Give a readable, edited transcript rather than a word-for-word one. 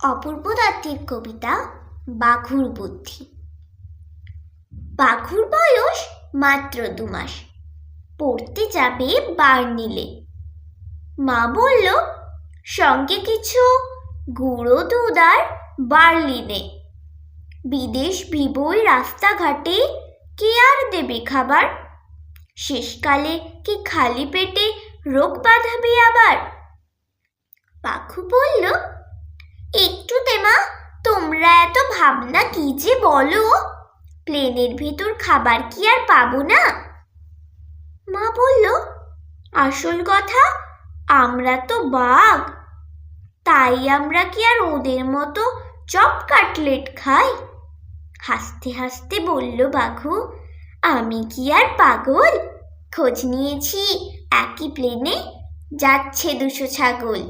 অপূর্ব দত্তের কবিতা বাঘুর বুদ্ধি। বাঘুর বয়স মাত্র 2 মাস, পড়তে যাবে বার্নিলে। মা বলল, সঙ্গে কিছু গুঁড়ো দুধ আর বার্লি নে। বিদেশ ভিবই রাস্তাঘাটে কে আর দেবে খাবার? শেষকালে কি খালি পেটে রোগ বাঁধাবে আবার? পাখু বলল, একটু মা, তোমরা এত ভাবনা কি যে বলো, প্লেনের ভেতর খাবার কি আর পাবো না? মা বলল, আসল কথা আমরা তো বাঘ, তাই আমরা কি আর ওদের মতো চপ কাটলেট খাই? হাসতে হাসতে বলল বাঘু, আমি কি আর পাগল, খোঁজ নিয়েছি একই প্লেনে যাচ্ছে 200 ছাগল।